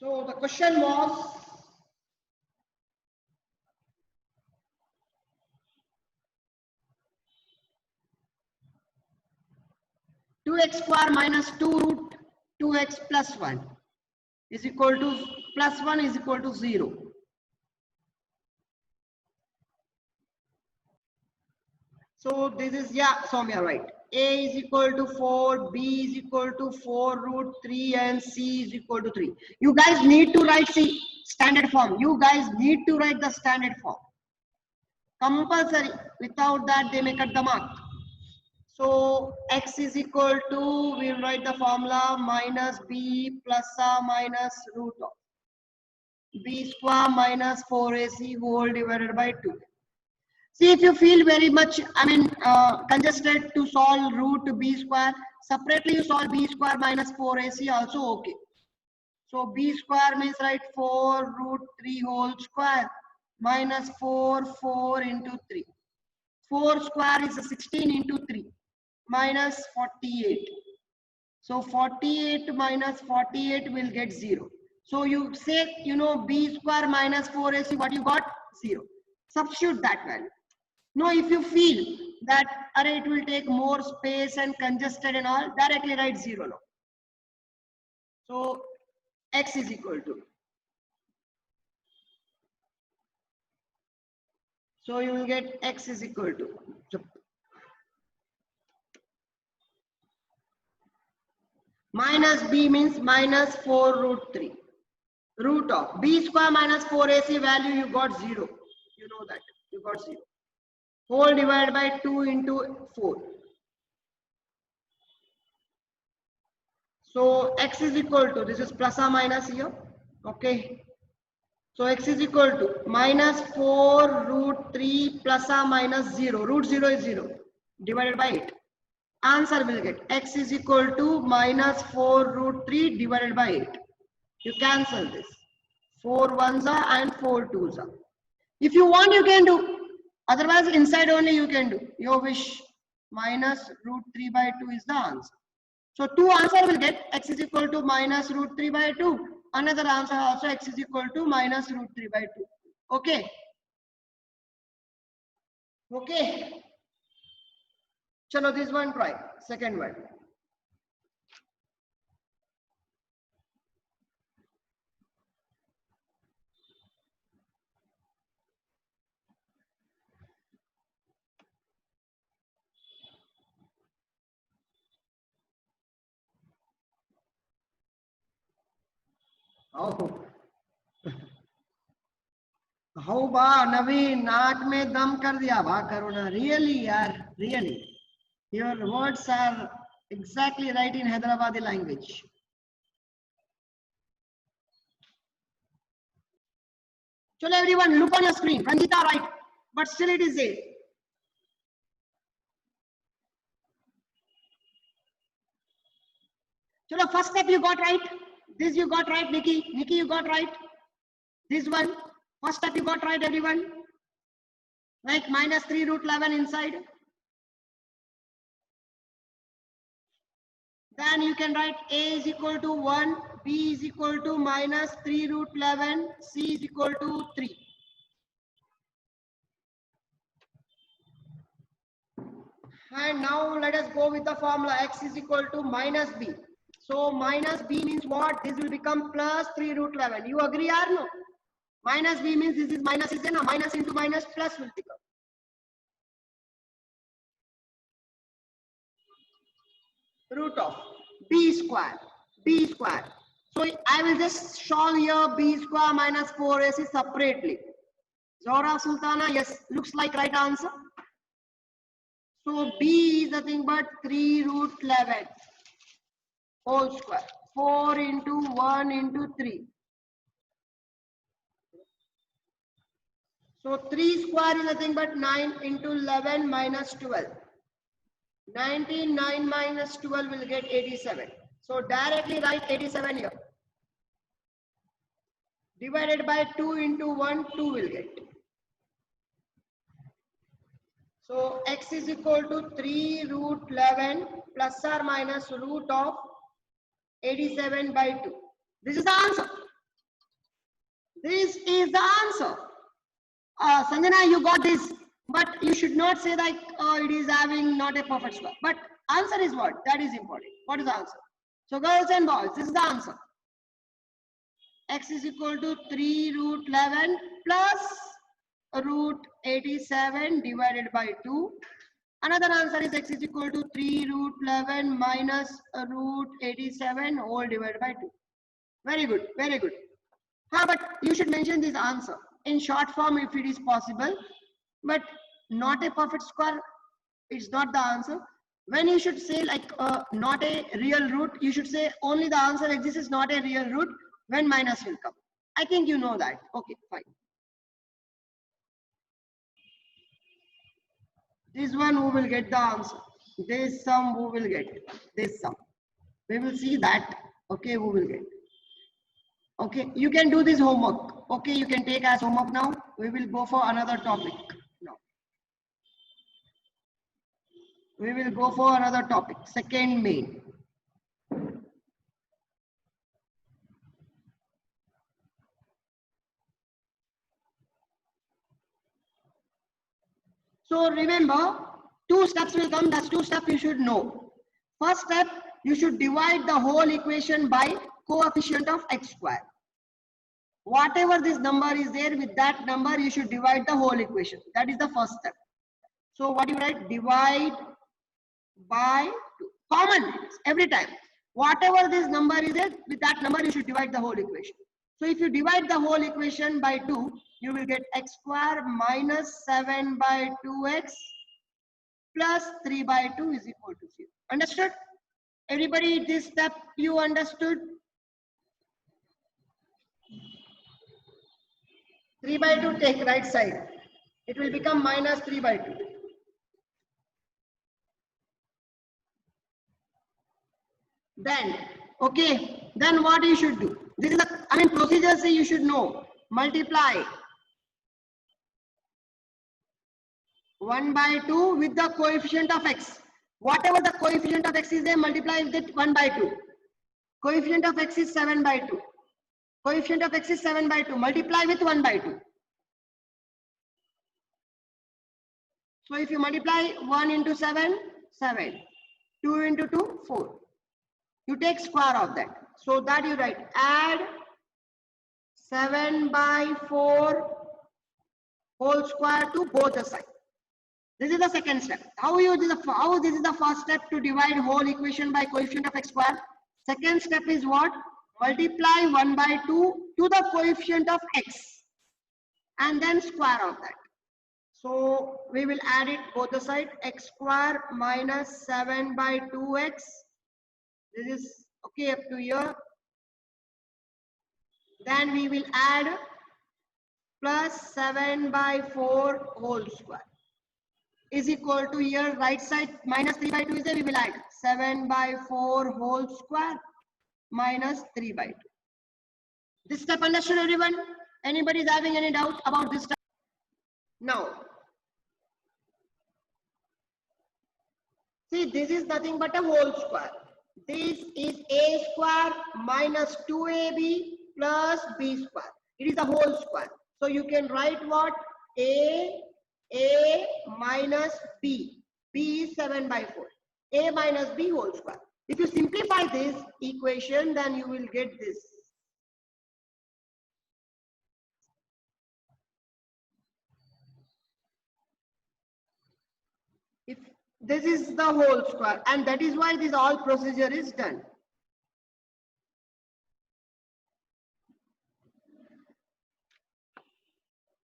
So the question was, two x square minus 2 root 2x plus 1 is equal to plus 1 is equal to 0. So this is, yeah, Soumya, right. A is equal to 4, B is equal to 4 root 3 and C is equal to 3. You guys need to write C standard form. You guys need to write the standard form. Compulsory. Without that, they may cut the mark. So x is equal to, we'll write the formula minus b plus or minus root of b square minus 4ac whole divided by 2. See, if you feel very much, congested to solve root b square, separately you solve b square minus 4ac also okay. So b square means, right, 4 root 3 whole square minus 4 into 3. 4 square is 16 into 3 minus 48. So 48 minus 48 will get 0. So you say, b square minus 4ac, what you got? 0. Substitute that value. Now, if you feel that array it will take more space and congested and all, directly write 0 now. So x is equal to. So you will get x is equal to. So minus b means minus 4 root 3. Root of b square minus 4ac value you got 0. You know that. You got 0. Whole divided by 2 into 4. So x is equal to, this is plus or minus here. Okay. So x is equal to minus 4 root 3 plus or minus 0. Root 0 is 0. Divided by 8. Answer will get x is equal to minus 4 root 3 divided by 8. You cancel this. 4 ones are and 4 twos are. If you want, you can do. Otherwise, inside only you can do. Your wish. Minus root 3 by 2 is the answer. So two answer will get x is equal to minus root 3 by 2. Another answer also x is equal to minus root 3 by 2. Okay. Okay. Chalo, this one try. Second one. how बा नवीन नाक में दम कर दिया भा करुणा really यार really your words are exactly right in Hyderabadi language. Chalo everyone look on your screen. Ranjita right, but still it is A. Chalo first step you got right. This you got right, Nikki. Nikki you got right. This one first step you got right, everyone. Like minus 3 root 11 inside. Then you can write A is equal to 1, B is equal to minus 3 root 11, C is equal to 3. And now let us go with the formula x is equal to minus B. So minus B means what? This will become plus 3 root 11. You agree or no? Minus B means this is minus, is a minus into minus plus will become. Root of b square, b square. So I will just solve here b square minus 4ac separately. Zora Sultana, yes, looks like right answer. So b is nothing but 3 root 11 whole square. 4 into 1 into 3. So 3 square is nothing but 9 into 11 minus 12. 99 minus 12 will get 87. So directly write 87 here. Divided by 2 into 1, 2 will get. So x is equal to 3 root 11 plus or minus root of 87 by 2. This is the answer. This is the answer. Sanjana, you got this, but you should not say like it is having not a perfect square. But answer is what? That is important. What is the answer? So girls and boys, this is the answer. X is equal to 3 root 11 plus root 87 divided by 2. Another answer is x is equal to 3 root 11 minus root 87 whole divided by 2. Very good, very good. But you should mention this answer in short form if it is possible. But not a perfect square is not the answer. When you should say like not a real root, you should say only the answer exists is not a real root when minus will come. I think you know that. Okay, fine. This one who will get the answer. This sum who will get. This sum. We will see that. Okay, who will get. Okay, you can do this homework. Okay, you can take as homework now. We will go for another topic now. We will go for another topic. Second main. So remember, two steps will come. That's two steps you should know. First step, you should divide the whole equation by coefficient of x square. Whatever this number is there, with that number you should divide the whole equation. That is the first step. So what you write? Divide by 2. Common every time. Whatever this number is there, with that number you should divide the whole equation. So if you divide the whole equation by 2, you will get x square minus 7 by 2x plus 3 by 2 is equal to 0. Understood? Everybody, this step you understood? 3 by 2 take right side. It will become minus 3 by 2. Then, okay, then what you should do? This is the, procedures you should know. Multiply 1 by 2 with the coefficient of x. Whatever the coefficient of x is there, multiply with it 1 by 2. Coefficient of x is 7 by 2. Coefficient of x is 7 by 2. Multiply with 1 by 2. So if you multiply 1 into 7, 7. 2 into 2, 4. You take square of that. So that you write add 7 by 4 whole square to both the sides. This is the second step. How this is the first step to divide whole equation by coefficient of x square. Second step is what? Multiply 1 by 2 to the coefficient of x and then square of that. So we will add it both the side. X square minus 7 by 2x. This is okay up to here. Then we will add plus 7 by 4 whole square is equal to here right side minus 3 by 2 is there. We will add 7 by 4 whole square minus 3 by 2. This step understood, everyone? Anybody is having any doubt about this step? Now, see, this is nothing but a whole square. This is a square minus 2ab plus b square. It is a whole square. So you can write what? A minus b. B is 7 by 4. A minus b whole square. If you simplify this equation, then you will get this. If this is the whole square, and that is why this all procedure is done.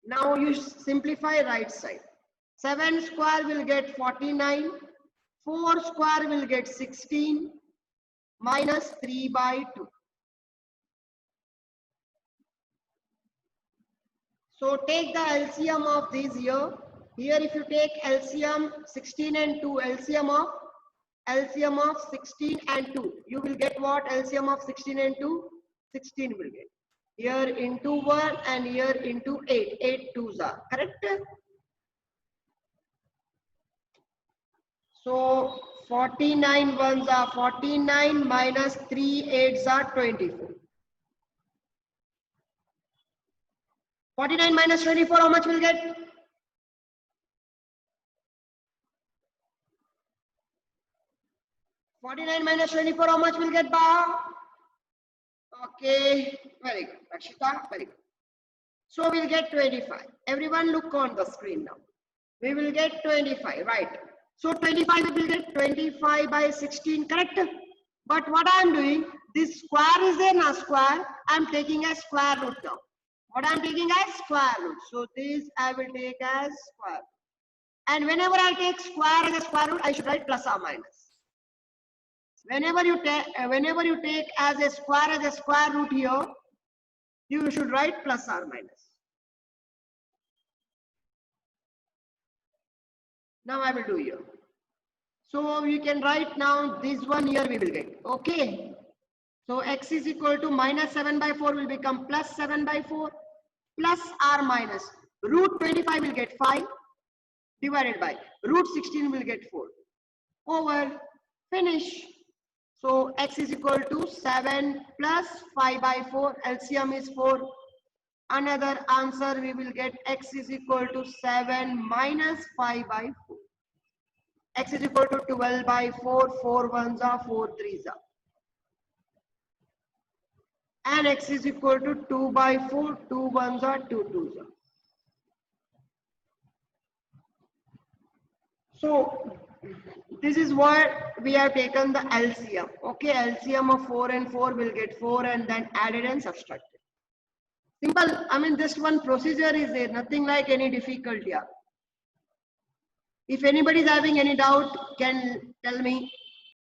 Now you simplify right side. 7 square will get 49. 4 square will get 16 minus 3 by 2. So take the LCM of these here. Here if you take LCM 16 and 2, LCM of 16 and 2, you will get what? LCM of 16 and 2, 16 will get. Here into 1 and here into 8. 8 2s are correct. So 49 ones are 49 minus 3 8s are 24. 49 minus 24, how much will get? (49 minus 24), how much will get, Ba? Okay, very good. Rakshita, very good. So we'll get 25. Everyone look on the screen now. We will get 25, right? So 25, we will get 25 by 16, correct? But what I am doing, this square is there now, square. I am taking a square root now. What I am taking as square root. So this I will take as square. And whenever I take square as a square root, I should write plus or minus. Whenever you take as a square root here, you should write plus or minus. Now I will do here. So you can write now this one here we will get. Okay. So x is equal to minus 7 by 4 will become plus 7 by 4 plus or minus root 25 will get 5 divided by root 16 will get 4 over finish. So x is equal to 7 plus 5 by 4, LCM is 4. Another answer we will get x is equal to 7 minus 5 by 4. X is equal to 12 by 4, 4 ones are 4 threes are. And x is equal to 2 by 4, 2 ones are 2 twos are. So this is what we have taken the LCM. Okay, LCM of 4 and 4 will get 4 and then added and subtracted. Simple. I mean, this one procedure is there, nothing like any difficulty. If anybody is having any doubt, can tell me.